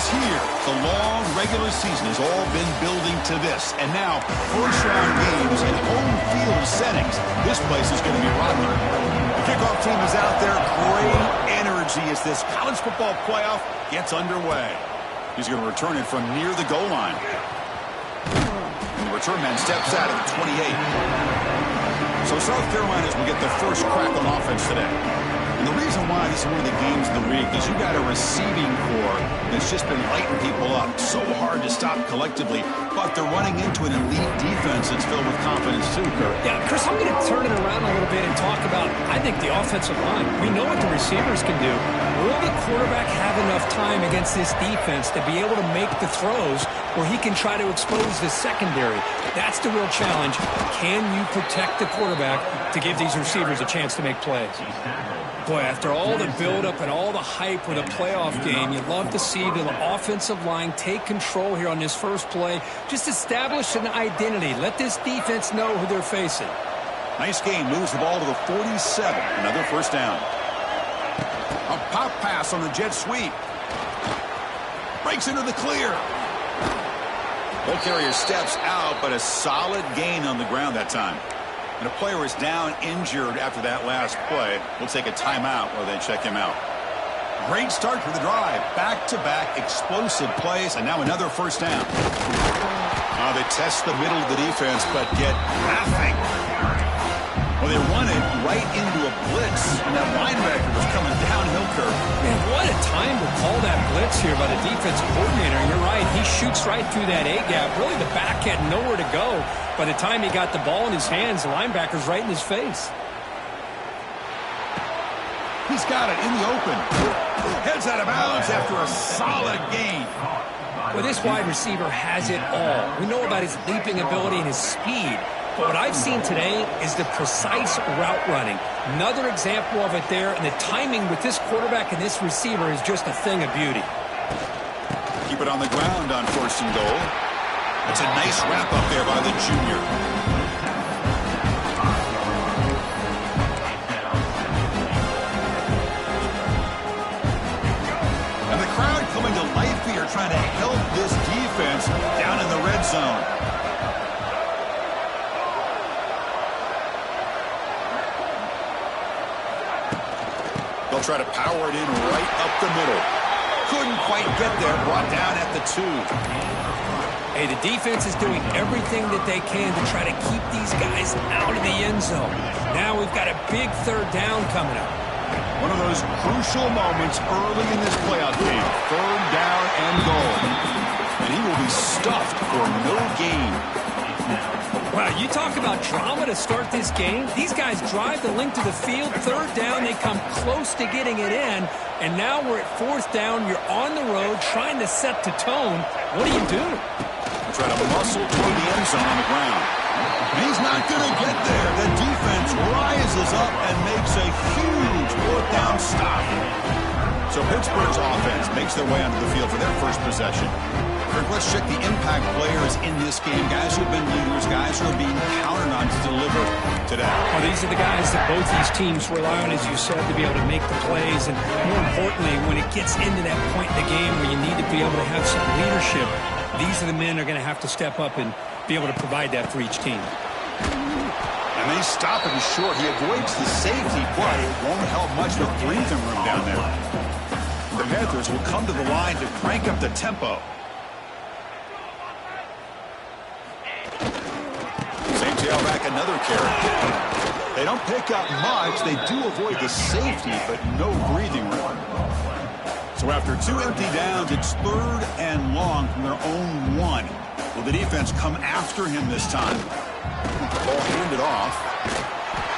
is here. The long regular season has all been building to this. And now, first-round games in home field settings. This place is going to be rotten. The kickoff team is out there. Great energy as this college football playoff gets underway. He's going to return it from near the goal line. And the return man steps out of the 28. So South Carolina's will get the first crack on offense today. And the reason why this is one of the games of the week is you got a receiving core that's just been lighting people up. So hard to stop collectively, but they're running into an elite defense that's filled with confidence too, Kurt. Yeah, Chris, I'm going to turn it around a little bit and talk about, I think, the offensive line. We know what the receivers can do. Will the quarterback have enough time against this defense to be able to make the throws where he can try to expose the secondary? That's the real challenge. Can you protect the quarterback to give these receivers a chance to make plays? Boy, after all the buildup and all the hype with a playoff game, you'd love to see the offensive line take control here on this first play. Just establish an identity. Let this defense know who they're facing. Nice game. Moves the ball to the 47. Another first down. A pop pass on the jet sweep. Breaks into the clear. Ball carrier steps out, but a solid gain on the ground that time. And a player is down injured after that last play. We'll take a timeout while they check him out. Great start for the drive. Back-to-back explosive plays, and now another first down. They test the middle of the defense, but get nothing. Well, they run it right into a blitz, and that linebacker was coming downhill curve. Man, what a time to call that blitz here by the defensive coordinator. You're right, he shoots right through that A-gap. Really, the back had nowhere to go. By the time he got the ball in his hands, the linebacker's right in his face. He's got it in the open. Heads out of bounds after a solid gain. Well, this wide receiver has it all. We know about his leaping ability and his speed. But what I've seen today is the precise route running. Another example of it there, and the timing with this quarterback and this receiver is just a thing of beauty. Keep it on the ground on first and goal. That's a nice wrap up there by the junior. And the crowd coming to life here, trying to help this defense down in the red zone. They'll try to power it in right up the middle. Couldn't quite get there, brought down at the 2. Hey, the defense is doing everything that they can to try to keep these guys out of the end zone. Now we've got a big third down coming up. One of those crucial moments early in this playoff game. Third down and goal. And he will be stuffed for no gain. Wow, you talk about drama to start this game. These guys drive the length of the field. Third down, they come close to getting it in. And now we're at fourth down. You're on the road trying to set the tone. What do you do? Try to muscle toward the end zone on the ground. And he's not going to get there. The defense rises up and makes a huge fourth down stop. So Pittsburgh's offense makes their way onto the field for their first possession. Kirk, let's check the impact players in this game. Guys who have been leaders, guys who are being counted on to deliver today. Well, these are the guys that both these teams rely on, as you said, to be able to make the plays. And more importantly, when it gets into that point in the game where you need to be able to have some leadership, these are the men who are going to have to step up and be able to provide that for each team. And they stop him short. He avoids the safety, but it won't help much with breathing room down there. The Panthers will come to the line to crank up the tempo. St. Back another carry. They don't pick up much. They do avoid the safety, but no breathing room. So after 2 empty downs, it's third and long from their own 1. Will the defense come after him this time? Ball handed off.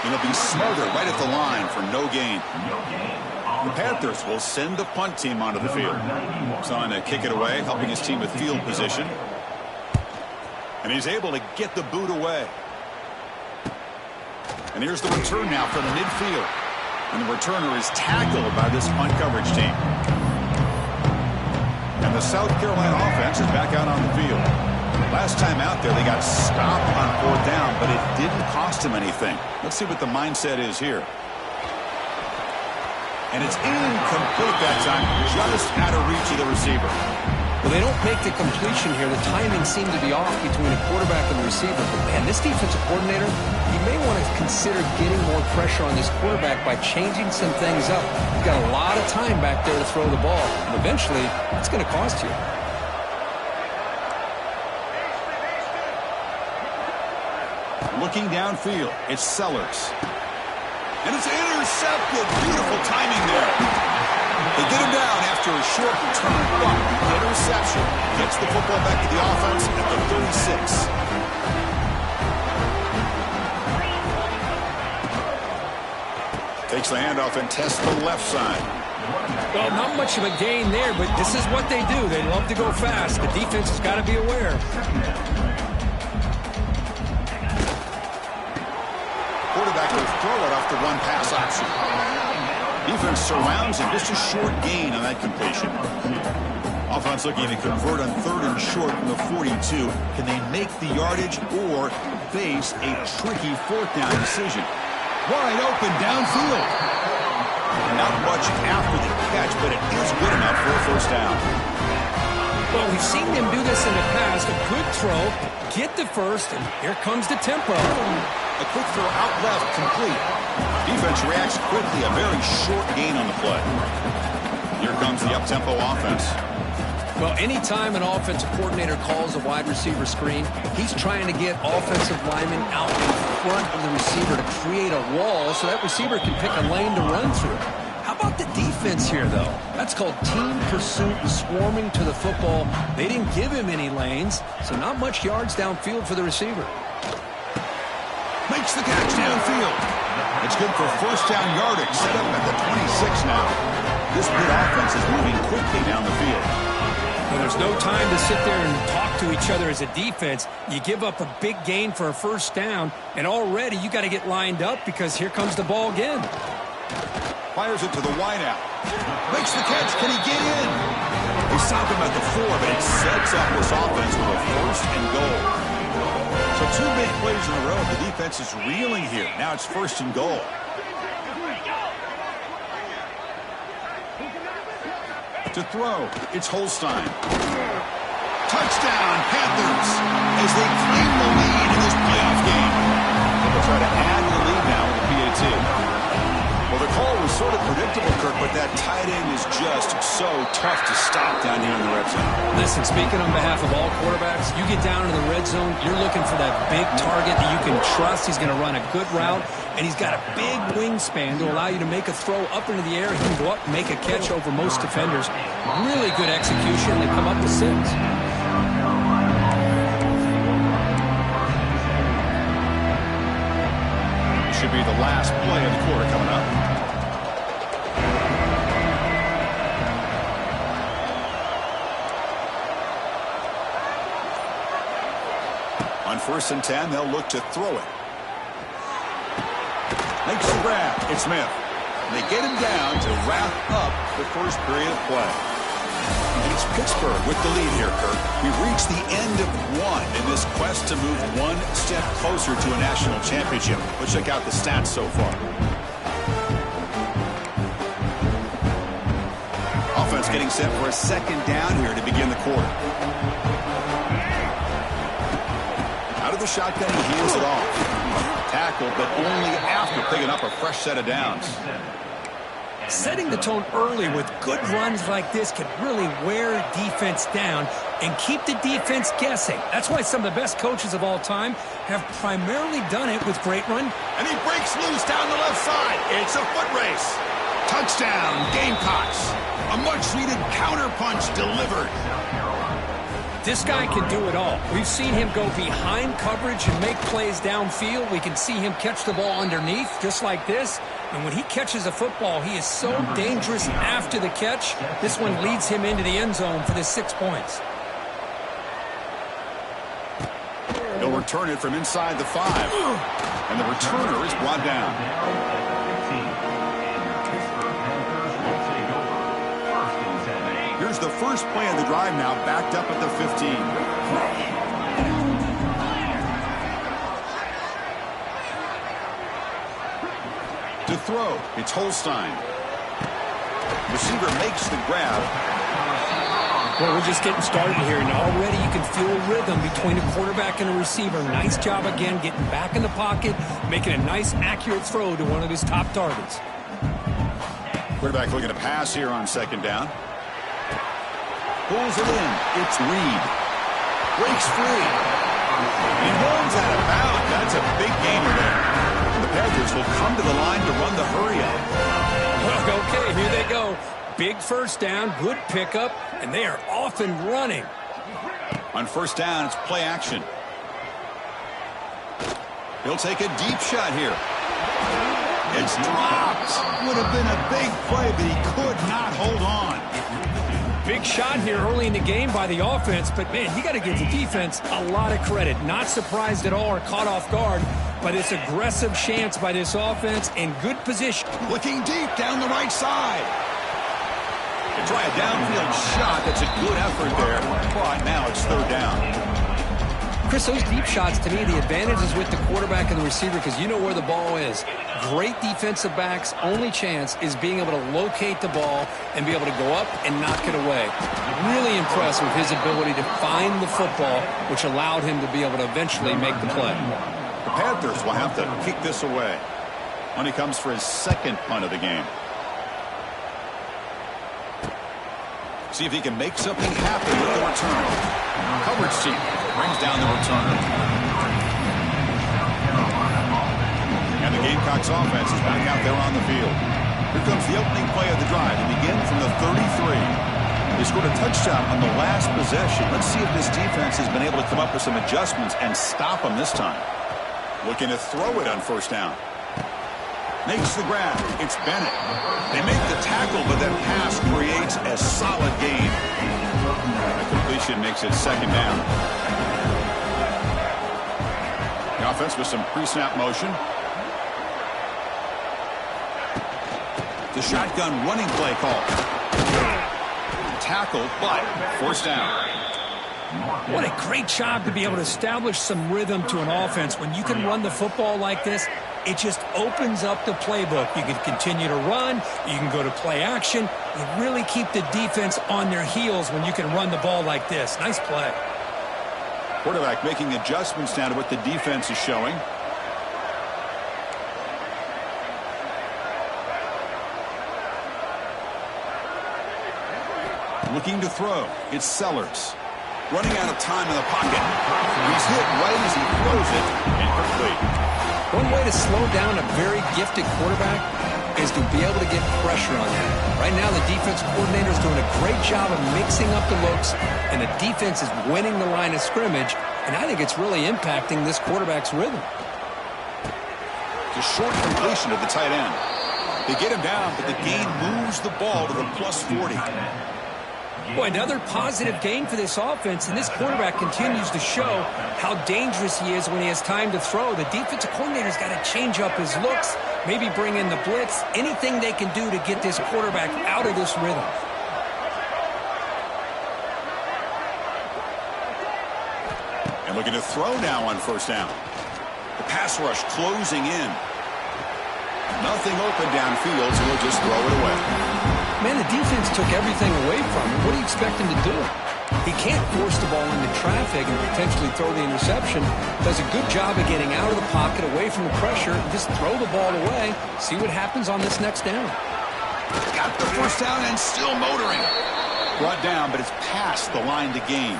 And it'll be Smothered right at the line for no gain. The Panthers will send the punt team onto the field. Trying to kick it away, helping his team with field position. And he's able to get the boot away. And here's the return now from midfield. And the returner is tackled by this punt coverage team. And the South Carolina offense is back out on the field. Last time out there, they got stopped on fourth down, but it didn't cost him anything. Let's see what the mindset is here. And it's incomplete that time, just out of reach of the receiver. Well, they don't make the completion here. The timing seemed to be off between the quarterback and the receiver. But, man, this defensive coordinator, he may want to consider getting more pressure on this quarterback by changing some things up. You've got a lot of time back there to throw the ball. And eventually, it's going to cost you. Looking downfield, it's Sellers. And it's intercepted. Beautiful timing there. They get him down after a short return, but the interception gets the football back to the offense at the 36. Takes the handoff and tests the left side. Well, not much of a gain there, but this is what they do. They love to go fast. The defense has got to be aware. Quarterback will throw it off the run-pass option. Defense surrounds him. Just a short gain on that completion. Offense looking to convert on 3rd and short from the 42. Can they make the yardage or face a tricky 4th down decision? Wide open downfield. Not much after the catch, but it is good enough for a 1st down. Well, we've seen them do this in the past. A good throw, get the 1st, and here comes the tempo. A quick throw out left, complete. Defense reacts quickly, a very short gain on the play. Here comes the up-tempo offense. Well, anytime an offensive coordinator calls a wide receiver screen, he's trying to get offensive linemen out in front of the receiver to create a wall so that receiver can pick a lane to run through. How about the defense here, though? That's called team pursuit and swarming to the football. They didn't give him any lanes, so not much yards downfield for the receiver. Makes the catch downfield. It's good for 1st down yardage. Set up at the 26 now. This good offense is moving quickly down the field. Well, there's no time to sit there and talk to each other as a defense. You give up a big gain for a 1st down, and already you got to get lined up because here comes the ball again. Fires it to the wideout. Makes the catch. Can he get in? They stop him at the 4, but it sets up this offense with a 1st and goal. So 2 big plays in a row. The defense is reeling here. Now it's 1st and goal. To throw, it's Holstein. Touchdown, Panthers, as they claim the lead in this playoff game. They'll try to add to the lead now with the PAT. Well, the call was sort of predictable, Kirk, but that tight end is just so tough to stop down here in the red zone. Listen, speaking on behalf of all quarterbacks, you get down in the red zone, you're looking for that big target that you can trust. He's going to run a good route, and he's got a big wingspan to allow you to make a throw up into the air. He can go up and make a catch over most defenders. Really good execution. They come up with 6. Should be the last play of the quarter coming up. On 1st and 10, they'll look to throw it. Makes the grab. It's Smith. And they get him down to wrap up the 1st period of play. And it's Pittsburgh with the lead here, Kirk. We've reached the end of 1 in this quest to move 1 step closer to a national championship. Let's check out the stats so far. Offense getting set for a 2nd down here to begin the quarter. Out of the shotgun, he hands it off. Tackled, but only after picking up a fresh set of downs. Setting the tone early with good runs like this can really wear defense down and keep the defense guessing. That's why some of the best coaches of all time have primarily done it with great run. And he breaks loose down the left side. It's a foot race. Touchdown, Gamecocks. A much-needed counterpunch delivered. This guy can do it all. We've seen him go behind coverage and make plays downfield. We can see him catch the ball underneath just like this. And when he catches a football, he is so dangerous after the catch. This one leads him into the end zone for the 6 points. He'll return it from inside the 5. And the returner is brought down. Here's the first play of the drive now, backed up at the 15. To throw, it's Holstein. Receiver makes the grab. Well, we're just getting started here, and already you can feel a rhythm between a quarterback and a receiver. Nice job again getting back in the pocket, making a nice, accurate throw to one of his top targets. Quarterback looking to pass here on second down. Pulls it in. It's Reed. Breaks free. He runs out of bounds. That's a big gainer there. The Panthers will come to the line to run the hurry up. Okay, here they go. Big first down, good pickup, and they are off and running. On first down, it's play action. He'll take a deep shot here. It's dropped. Would have been a big play, but he could not hold on. Big shot here early in the game by the offense, but, man, you got to give the defense a lot of credit. Not surprised at all or caught off guard by this aggressive chance by this offense in good position. Looking deep down the right side. They try a downfield shot. That's a good effort there. But now it's third down. Chris, those deep shots, to me, the advantage is with the quarterback and the receiver because you know where the ball is. Great defensive backs, only chance is being able to locate the ball and be able to go up and knock it away. Really impressed with his ability to find the football, which allowed him to be able to eventually make the play. The Panthers will have to kick this away when he comes for his second punt of the game. See if he can make something happen with the return. Coverage team brings down the returner. And the Gamecocks offense is back out there on the field. Here comes the opening play of the drive. They begin from the 33. They scored a touchdown on the last possession. Let's see if this defense has been able to come up with some adjustments and stop them this time. Looking to throw it on first down. Makes the grab. It's Bennett. They make the tackle, but that pass creates a solid gain. The completion makes it second down. The offense with some pre-snap motion. The shotgun running play call. Tackle, but first down. What a great job to be able to establish some rhythm to an offense. When you can run the football like this, it just opens up the playbook. You can continue to run. You can go to play action. You really keep the defense on their heels when you can run the ball like this. Nice play. Quarterback making adjustments now to what the defense is showing. Looking to throw. It's Sellers. Running out of time in the pocket. He's hit right as he throws it. Incomplete. One way to slow down a very gifted quarterback is to be able to get pressure on him. Right now, the defense coordinator is doing a great job of mixing up the looks, and the defense is winning the line of scrimmage, and I think it's really impacting this quarterback's rhythm. The short completion of the tight end. They get him down, but the gain moves the ball to the plus 40. Boy, another positive gain for this offense, and this quarterback continues to show how dangerous he is when he has time to throw. The defensive coordinator's got to change up his looks, maybe bring in the blitz, anything they can do to get this quarterback out of this rhythm. And looking to throw now on first down. The pass rush closing in. Nothing open downfield, so he'll just throw it away. Man, the defense took everything away from him. What do you expect him to do? He can't force the ball into traffic and potentially throw the interception. Does a good job of getting out of the pocket, away from the pressure, just throw the ball away, see what happens on this next down. Got the first down and still motoring. Brought down, but it's past the line to gain.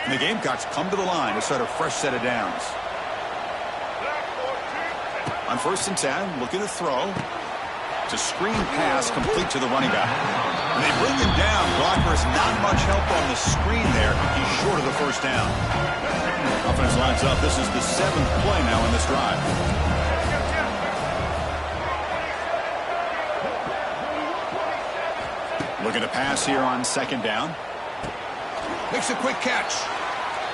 And the Gamecocks come to the line to start a fresh set of downs. On first and 10, looking to throw. It's a screen pass complete to the running back. And they bring him down. Blockers not much help on the screen there. He's short of the first down. Offense lines up. This is the 7th play now in this drive. Looking to pass here on second down. Makes a quick catch.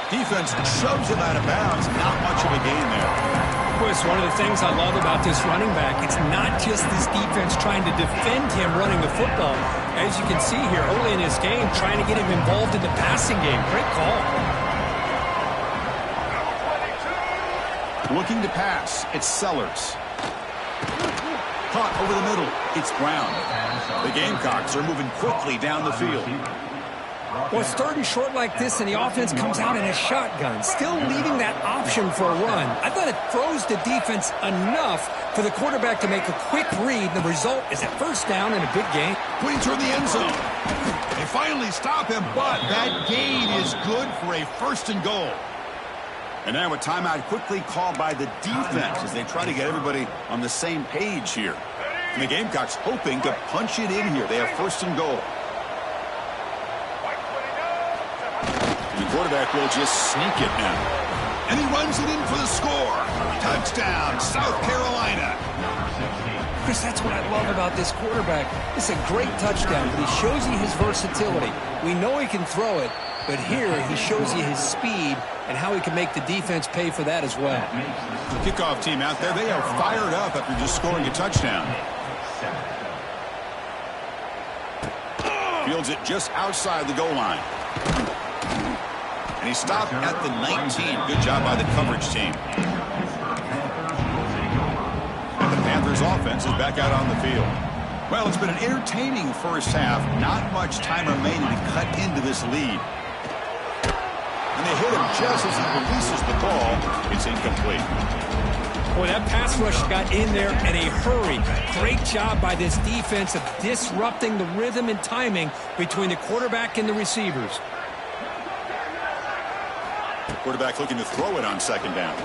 Defense shoves him out of bounds. Not much of a gain there. It's one of the things I love about this running back. It's not just this defense trying to defend him running the football. As you can see here early in his game, trying to get him involved in the passing game. Great call. Looking to pass. It's Sellers. caught over the middle. It's Brown. The Gamecocks are moving quickly down the field. Well, it's third and short like this, and the offense comes out in a shotgun, still leaving that option for a run. I thought it throws the defense enough for the quarterback to make a quick read. The result is a first down in a big game. Putting toward the end zone. They finally stop him, but that gain is good for a first and goal. And now a timeout quickly called by the defense as they try to get everybody on the same page here. And the Gamecocks hoping to punch it in here. They have first and goal. And the quarterback will just sneak it now. And he runs it in for the score. Touchdown, South Carolina. Chris, that's what I love about this quarterback. It's a great touchdown, but he shows you his versatility. We know he can throw it, but here he shows you his speed and how he can make the defense pay for that as well. The kickoff team out there, they are fired up after just scoring a touchdown. Fields it just outside the goal line. And he stopped at the 19. Good job by the coverage team. And the Panthers offense is back out on the field. Well, it's been an entertaining first half. Not much time remaining to cut into this lead. And they hit him just as he releases the ball. It's incomplete. Boy, that pass rush got in there in a hurry. Great job by this defense of disrupting the rhythm and timing between the quarterback and the receivers. Quarterback looking to throw it on second down.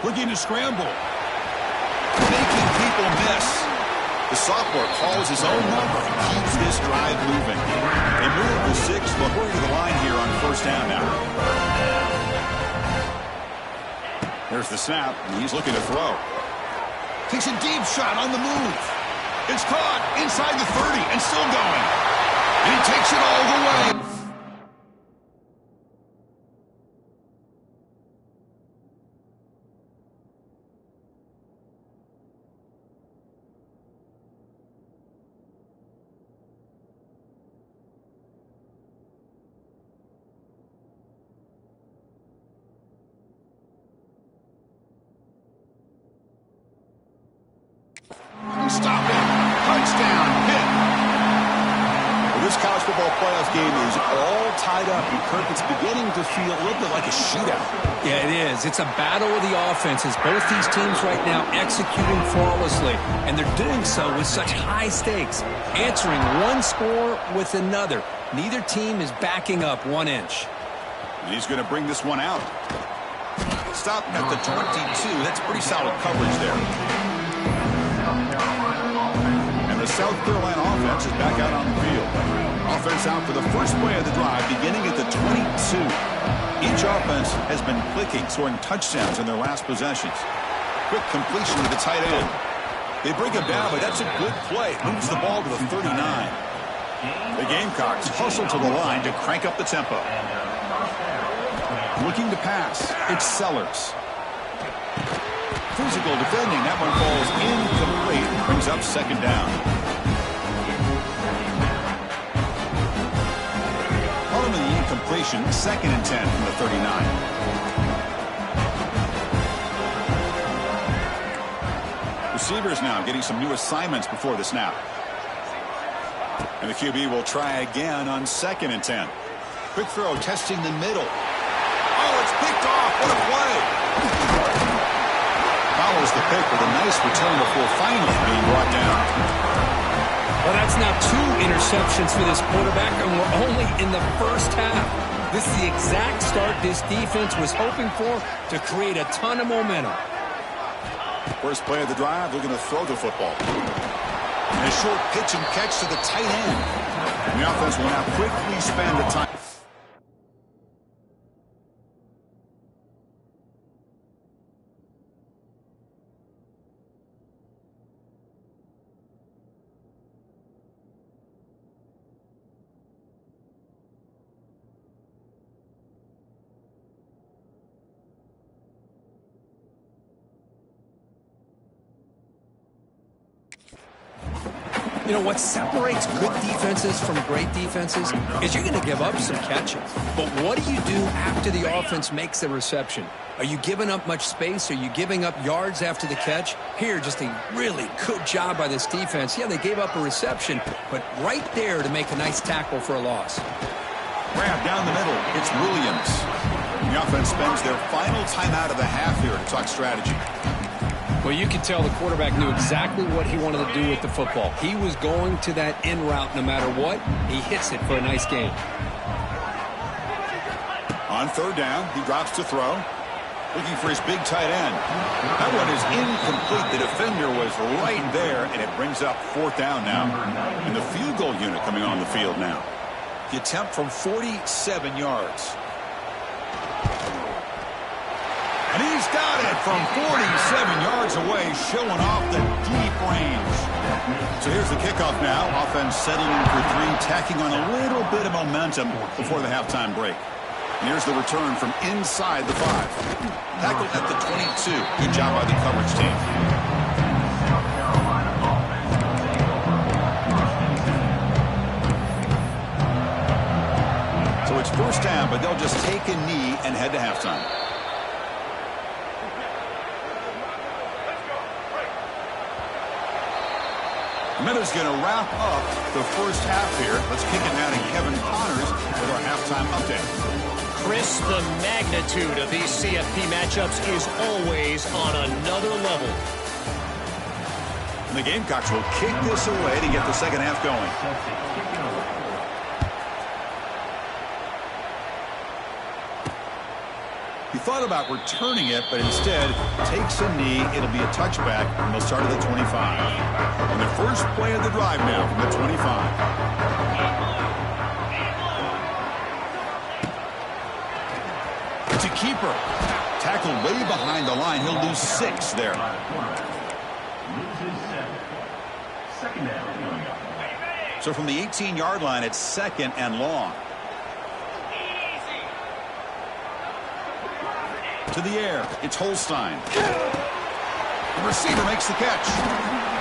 Looking to scramble. Making people miss. The sophomore calls his own number and keeps this drive moving. They move the 6, but hurry to the line here on first down now. There's the snap, and he's looking to throw. Takes a deep shot on the move. It's caught inside the 30 and still going. And he takes it all the way. Stop it. Touchdown. Hit. Well, this college football playoff game is all tied up. And Kirk, it's beginning to feel a little bit like a shootout. Yeah, it is. It's a battle of the offenses. Both these teams right now executing flawlessly. And they're doing so with such high stakes. Answering one score with another. Neither team is backing up 1 inch. And he's going to bring this one out. Stop at the 22. That's pretty solid coverage there. And the South Carolina offense is back out on the field. Offense out for the first play of the drive, beginning at the 22. Each offense has been clicking, scoring touchdowns in their last possessions. Quick completion to the tight end. They bring it down, but that's a good play. Moves the ball to the 39. The Gamecocks hustle to the line to crank up the tempo. Looking to pass. It's Sellers. Physical defending. That one falls incomplete. Brings up second down. Following the incompletion, 2nd and 10 from the 39. Receivers now getting some new assignments before the snap. And the QB will try again on 2nd and 10. Quick throw testing the middle. Oh, it's picked off. What a play. Follows the pick with a nice return before finally being brought down. Well, that's now 2 interceptions for this quarterback, and we're only in the first half. This is the exact start this defense was hoping for to create a ton of momentum. First play of the drive, looking to throw the football. And a short pitch and catch to the tight end. And the offense will now quickly spend the time. You know, what separates good defenses from great defenses is you're going to give up some catches. But what do you do after the offense makes the reception? Are you giving up much space? Are you giving up yards after the catch? Here, just a really good job by this defense. Yeah, they gave up a reception, but right there to make a nice tackle for a loss. Grab down the middle. It's Williams. The offense spends their final timeout of the half here to talk strategy. Well, you can tell the quarterback knew exactly what he wanted to do with the football. He was going to that in route no matter what. He hits it for a nice gain. On third down, he drops to throw. Looking for his big tight end. That one is incomplete. The defender was right there, and it brings up fourth down now. And the field goal unit coming on the field now. The attempt from 47 yards. And he's got it from 47 yards away, showing off the deep range. So here's the kickoff now. Offense settling for three, tacking on a little bit of momentum before the halftime break. And here's the return from inside the 5. Tackled at the 22. Good job by the coverage team. So it's first down, but they'll just take a knee and head to halftime. Minutes going to wrap up the first half here. Let's kick it now to Kevin Connors with our halftime update. Chris, the magnitude of these CFP matchups is always on another level. And the Gamecocks will kick this away to get the second half going. He thought about returning it, but instead takes a knee. It'll be a touchback, and they'll start at the 25. And the first play of the drive now from the 25. It's a keeper. Tackled way behind the line. He'll lose 6 there. So from the 18-yard line, it's second and long. To the air, it's Holstein. The receiver makes the catch.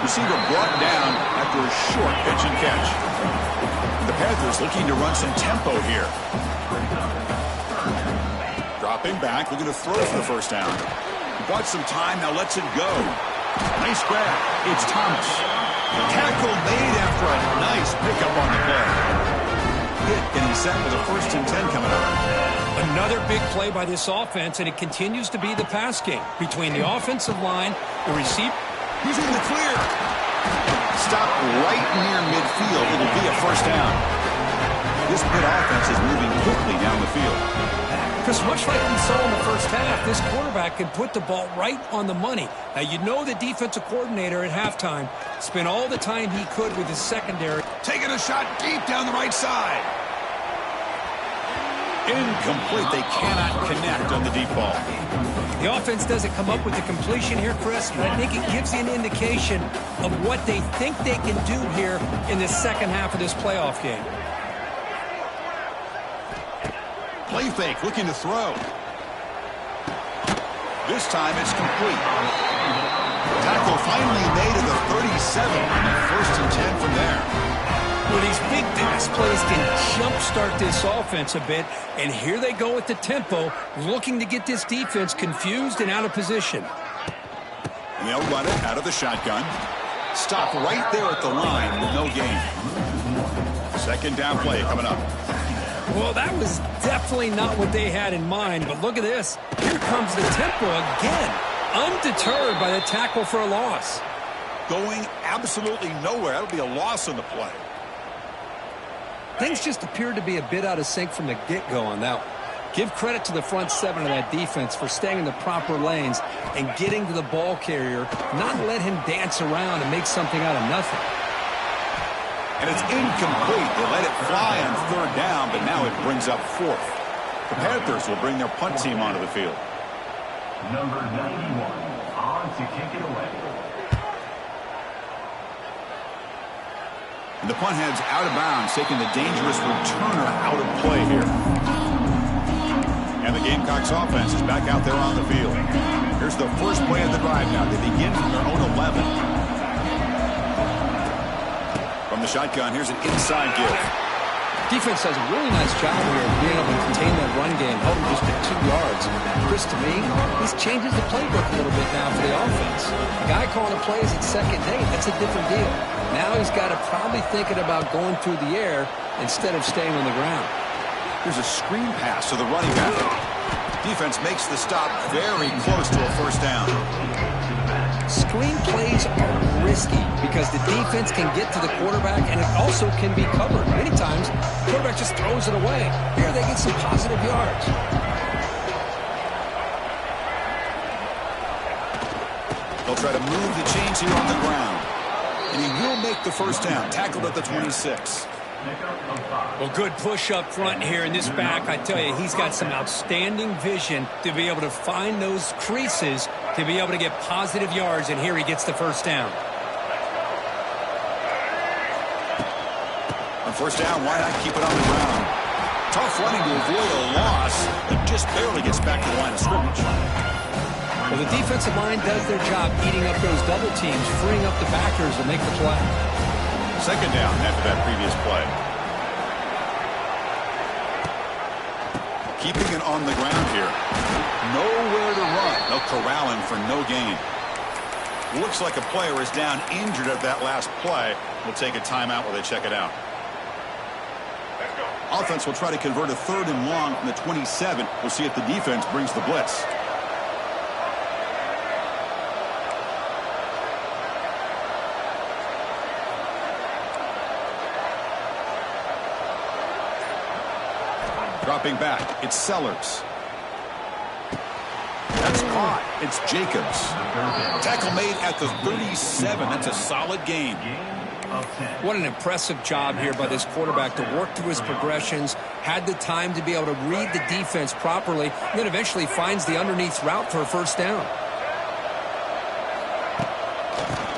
Receiver brought down after a short pitch and catch. The Panthers looking to run some tempo here. Dropping back, looking to throw for the first down. He bought some time, now lets it go. Nice grab. It's Thomas. Tackle made after a nice pickup on the play. Hit, and he's set with a 1st and 10 coming up. Another big play by this offense, and it continues to be the pass game between the offensive line, the receiver. He's in the clear. Stop right near midfield. It'll be a first down. This good offense is moving quickly down the field. Because much like we saw in the first half, this quarterback can put the ball right on the money. Now, you know the defensive coordinator at halftime spent all the time he could with his secondary. Taking a shot deep down the right side. Incomplete. They cannot connect on the deep ball. The offense doesn't come up with the completion here, Chris, but I think it gives you an indication of what they think they can do here in the second half of this playoff game. Play fake, looking to throw. This time it's complete. Tackle finally made at the 37. First and 10 from there. Well, these big pass plays can jumpstart this offense a bit, and here they go with the tempo, looking to get this defense confused and out of position. And they'll run it out of the shotgun. Stop right there at the line with no gain. Second down play coming up. Well, that was definitely not what they had in mind, but look at this. Here comes the tempo again, undeterred by the tackle for a loss. Going absolutely nowhere. That'll be a loss on the play. Things just appeared to be a bit out of sync from the get-go on that one. Give credit to the front 7 of that defense for staying in the proper lanes and getting to the ball carrier, not let him dance around and make something out of nothing. And it's incomplete. They let it fly on third down, but now it brings up 4th. The Panthers will bring their punt team onto the field. Number 91 on to kick it away. And the punt heads out of bounds, taking the dangerous returner out of play here. And the Gamecocks offense is back out there on the field. Here's the first play of the drive now. They begin from their own 11. the shotgun, here's an inside give. Defense does a really nice job here of being able to contain that run game, held him just at 2 yards. Chris, to me, this changes the playbook a little bit now for the offense. The guy calling the plays at second and 8, that's a different deal. Now he's got to probably thinking about going through the air instead of staying on the ground. Here's a screen pass to the running back. Defense makes the stop very close to a first down. Screen plays are risky because the defense can get to the quarterback and it also can be covered. Many times, the quarterback just throws it away. Here they get some positive yards. They'll try to move the chains here on the ground. And he will make the first down, tackled at the 26. Well, good push up front here in this back. I tell you, he's got some outstanding vision to be able to find those creases, to be able to get positive yards, and here he gets the first down. On first down, why not keep it on the ground? Tough running to avoid a loss, but just barely gets back to the line of scrimmage. Well, the defensive line does their job eating up those double teams, freeing up the backers to make the play. Second down after that previous play. Keeping it on the ground here. Nowhere to run. They'll corral him for no gain. Looks like a player is down injured at that last play. We'll take a timeout while they check it out. Offense will try to convert a 3rd and long from the 27. We'll see if the defense brings the blitz. Dropping back, it's Sellers. That's caught. It's Jacobs. Tackle made at the 37. That's a solid gain. What an impressive job here by this quarterback to work through his progressions, had the time to be able to read the defense properly, and then eventually finds the underneath route for a first down.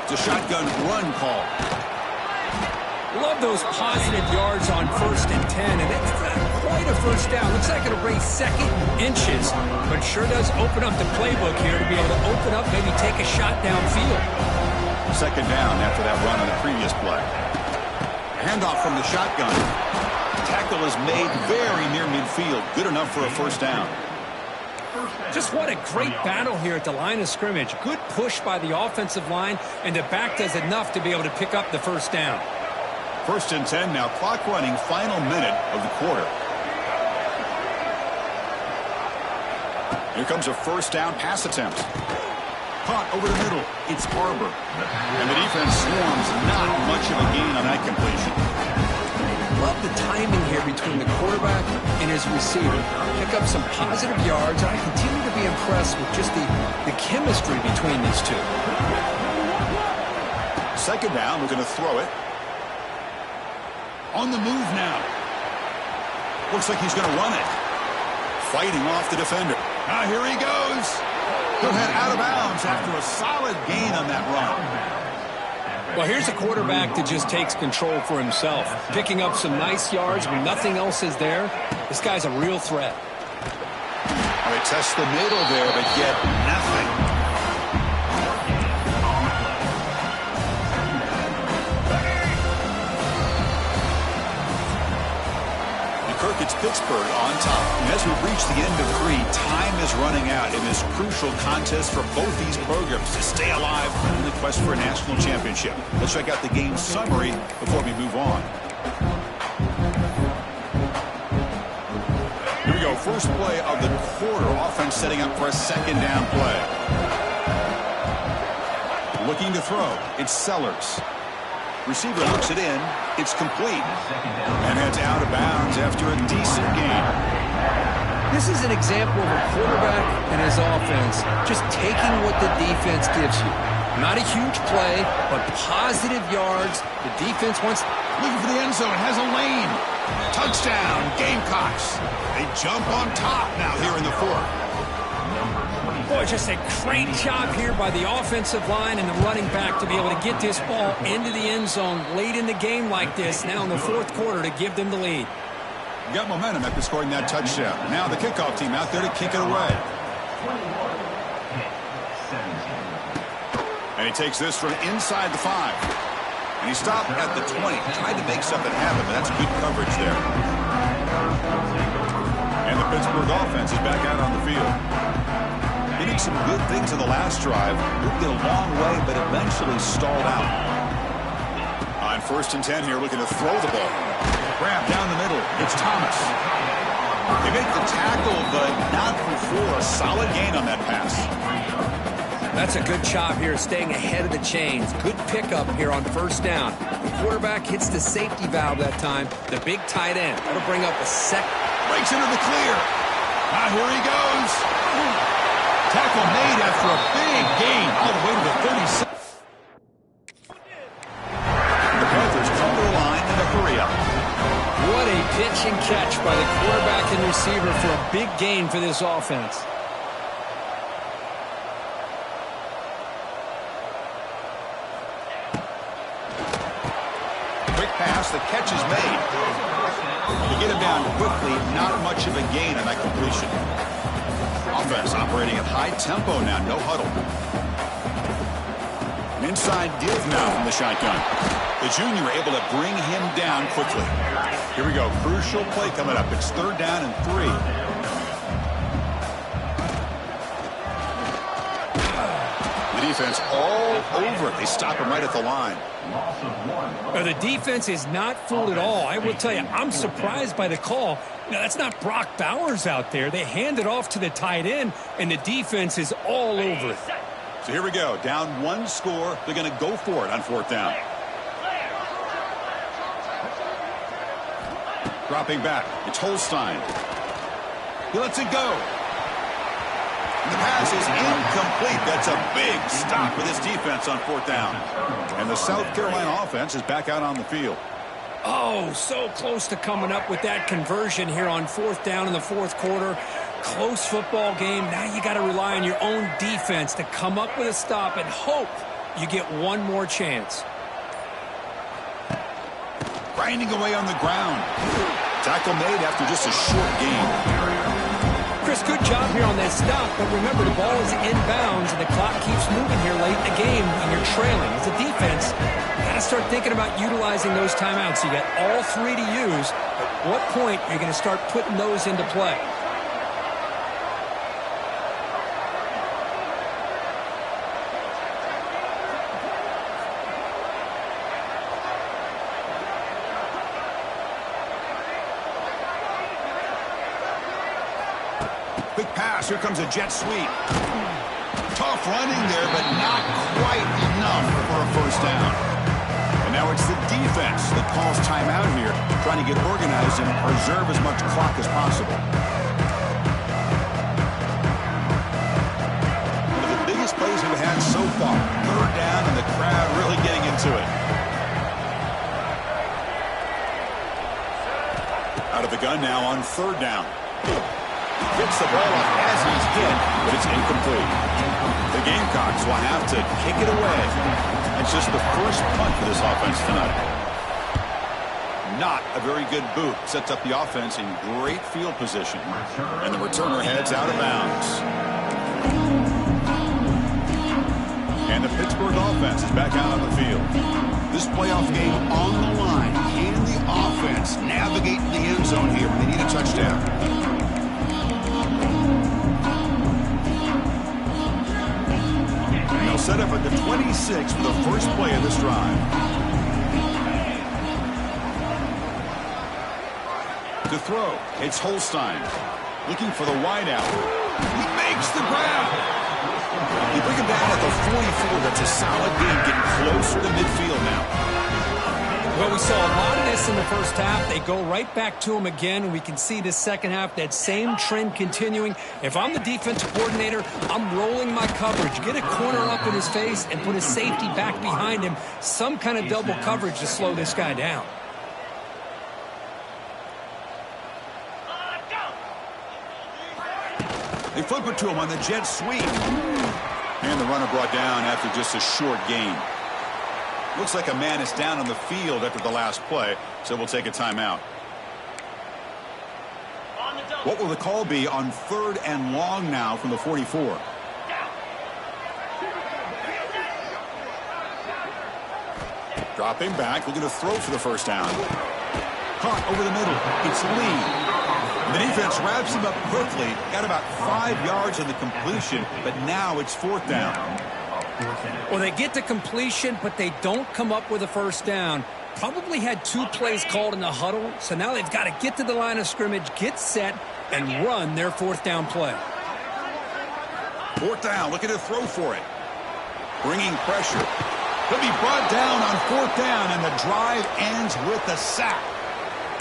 It's a shotgun run call. Love those positive yards on 1st and 10, and it's not quite a first down. Looks like it'll bring second inches, but sure does open up the playbook here to be able to open up, maybe take a shot downfield. Second down after that run on the previous play. Handoff from the shotgun. Tackle is made very near midfield. Good enough for a first down. Just what a great battle here at the line of scrimmage. Good push by the offensive line, and the back does enough to be able to pick up the first down. 1st and 10 now, clock running, final minute of the quarter. Here comes a first down pass attempt. Caught over the middle. It's Barber. And the defense swarms. Not much of a gain on that completion. Love the timing here between the quarterback and his receiver. Pick up some positive yards. I continue to be impressed with just the chemistry between these two. Second down, we're going to throw it. On the move now. Looks like he's going to run it. Fighting off the defender. Now here he goes. He'll head out of bounds after a solid gain on that run. Well, here's a quarterback that just takes control for himself. Picking up some nice yards when nothing else is there. This guy's a real threat. Well, they test the middle there, but yet nothing. Kirk, it's Pittsburgh on top. And as we've reached the end of 3, time is running out in this crucial contest for both these programs to stay alive in the quest for a national championship. Let's check out the game summary before we move on. Here we go. First play of the quarter. Offense setting up for a second down play. Looking to throw. It's Sellers. Receiver looks it in. It's complete. And heads out of bounds after a decent gain. This is an example of a quarterback and his offense just taking what the defense gives you. Not a huge play, but positive yards. The defense wants... Looking for the end zone. Has a lane. Touchdown, Gamecocks. They jump on top now here in the 4th. Boy, just a great job here by the offensive line and the running back to be able to get this ball into the end zone late in the game like this, now in the 4th quarter, to give them the lead. Got momentum after scoring that touchdown. Now the kickoff team out there to kick it away. And he takes this from inside the 5. And he stopped at the 20. Tried to make something happen, but that's good coverage there. And the Pittsburgh offense is back out on the field. Getting some good things in the last drive. Moved it a long way, but eventually stalled out. On 1st and 10 here, looking to throw the ball. Grab down the middle. It's Thomas. They make the tackle, but not before a solid gain on that pass. That's a good job here, staying ahead of the chains. Good pickup here on 1st down. The quarterback hits the safety valve that time. The big tight end. That'll bring up a second. Breaks into the clear. Now here he goes. Tackle made after a big gain all the way to the 36. The Panthers come to the line in a hurry up. What a pitch and catch by the quarterback and receiver for a big gain for this offense. Quick pass, the catch is made. To get him down quickly, not much of a gain on that completion. Offense operating at high tempo now, no huddle. An inside give now from the shotgun. The junior able to bring him down quickly. Here we go, crucial play coming up. It's 3rd down and 3. The defense all over it. They stop him right at the line. The defense is not fooled at all. I will tell you, I'm surprised by the call. Now, that's not Brock Bowers out there. They hand it off to the tight end, and the defense is all over it. So here we go. Down 1 score. They're going to go for it on 4th down. Dropping back. It's Holstein. He lets it go. And the pass is incomplete. That's a big stop with his defense on 4th down. And the South Carolina offense is back out on the field. Oh, so close to coming up with that conversion here on 4th down in the 4th quarter. Close football game. Now you got to rely on your own defense to come up with a stop and hope you get one more chance. Grinding away on the ground. Tackle made after just a short gain. Chris, good job here on that stop, but remember the ball is inbounds and the clock keeps moving here late in the game when you're trailing. As a defense, you got to start thinking about utilizing those timeouts. You got all 3 to use. At what point are you going to start putting those into play? Quick pass. Here comes a jet sweep. Tough running there, but not quite enough for a 1st down. And now it's the defense that calls timeout here, trying to get organized and preserve as much clock as possible. One of the biggest plays we've had so far. 3rd down, and the crowd really getting into it. Out of the gun now on 3rd down. Gets the ball off as he's hit, but it's incomplete. The Gamecocks will have to kick it away. It's just the first punt for this offense tonight. Not a very good boot. Sets up the offense in great field position. And the returner heads out of bounds. And the Pittsburgh offense is back out on the field. This playoff game on the line. Can the offense navigate the end zone here when they need a touchdown? They'll set up at the 26 for the first play of this drive. To throw, it's Holstein. Looking for the wideout. He makes the grab. You bring him down at the 44. That's a solid gain, getting closer to midfield now. Well, we saw a lot of this in the first half. They go right back to him again, and we can see this second half, that same trend continuing. If I'm the defensive coordinator, I'm rolling my coverage. Get a corner up in his face and put a safety back behind him. Some kind of double coverage to slow this guy down. They flip it to him on the jet sweep. And the runner brought down after just a short gain. Looks like a man is down on the field after the last play, so we'll take a timeout. What will the call be on 3rd and long now from the 44? Dropping back, looking to throw for the first down. Caught over the middle. It's Lee. The defense wraps him up quickly. Got about 5 yards on the completion, but now it's 4th down. Well, they get the completion, but they don't come up with a first down. Probably had 2 plays called in the huddle, so now they've got to get to the line of scrimmage, get set, and run their 4th down play. 4th down, looking to throw for it. Bringing pressure. He'll be brought down on 4th down, and the drive ends with a sack.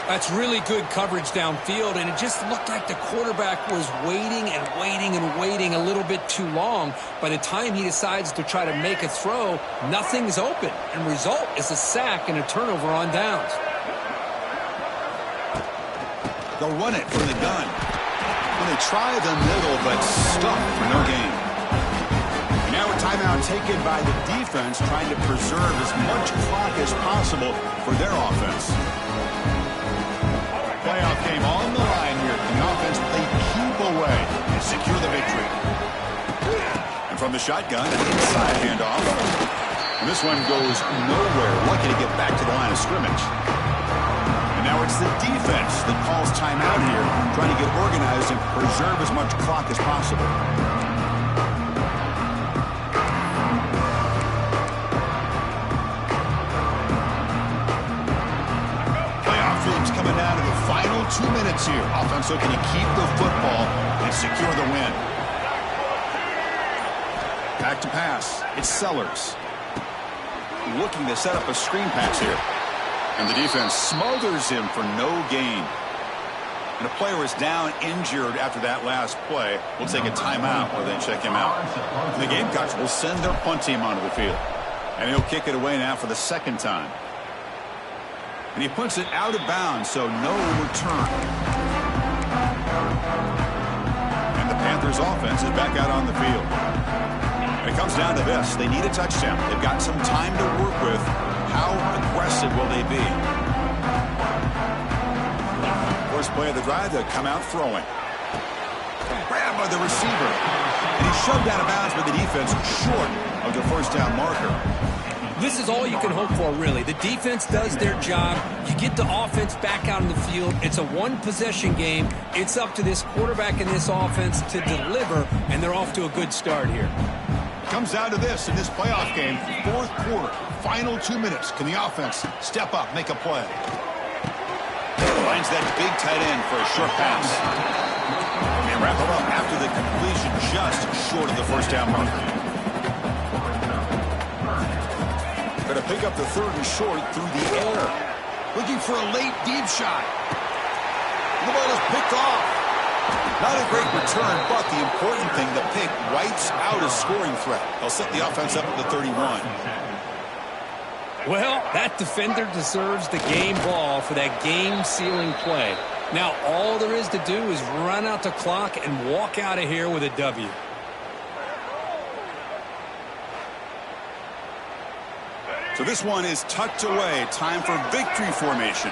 That's really good coverage downfield, and it just looked like the quarterback was waiting and waiting and waiting a little bit too long. By the time he decides to try to make a throw, nothing's open, and result is a sack and a turnover on downs. They'll run it from the gun. When they try the middle, but stuck for no gain. And now a timeout taken by the defense, trying to preserve as much clock as possible for their offense. Playoff game on the line here. The offense played keep away and secure the victory. And from the shotgun, an inside handoff. And this one goes nowhere. Lucky to get back to the line of scrimmage. And now it's the defense that calls timeout here, trying to get organized and preserve as much clock as possible. Coming down to the final 2 minutes here. Offense looking to keep the football and secure the win. Back to pass. It's Sellers. Looking to set up a screen pass here. And the defense smothers him for no gain. And a player is down injured after that last play. We'll take a timeout or then check him out. And the Gamecocks will send their punt team onto the field. And he'll kick it away now for the 2nd time. And he punts it out of bounds, so no return. And the Panthers offense is back out on the field. And it comes down to this. They need a touchdown. They've got some time to work with. How aggressive will they be? First play of the drive, they'll come out throwing. Grabbed by the receiver. And he's shoved out of bounds by the defense short of the first down marker. This is all you can hope for, really. The defense does their job. You get the offense back out on the field. It's a one-possession game. It's up to this quarterback and this offense to deliver, and they're off to a good start here. Comes down to this in this playoff game. 4th quarter, final 2 minutes. Can the offense step up, make a play? Finds that big tight end for a short pass. And wrap it up after the completion just short of the first down marker. Going to pick up the 3rd and short through the air. Looking for a late deep shot. The ball is picked off. Not a great return, but the important thing, the pick wipes out a scoring threat. They'll set the offense up at the 31. Well, that defender deserves the game ball for that game-sealing play. Now, all there is to do is run out the clock and walk out of here with a W. So this one is tucked away. Time for victory formation.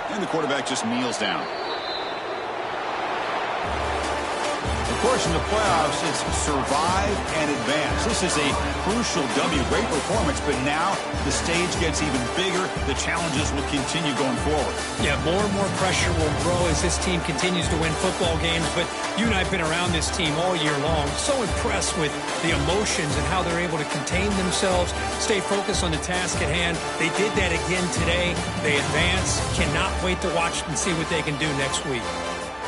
And the quarterback just kneels down. Of course, in the playoffs, it's survive and advance. This is a crucial W. Great performance, but now the stage gets even bigger. The challenges will continue going forward. Yeah, more and more pressure will grow as this team continues to win football games. But you and I have been around this team all year long. So impressed with the emotions and how they're able to contain themselves, stay focused on the task at hand. They did that again today. They advance. Cannot wait to watch and see what they can do next week.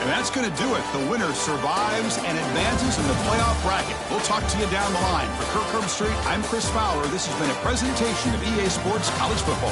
And that's going to do it. The winner survives and advances in the playoff bracket. We'll talk to you down the line. For Kirk Herbstreit, I'm Chris Fowler. This has been a presentation of EA Sports College Football.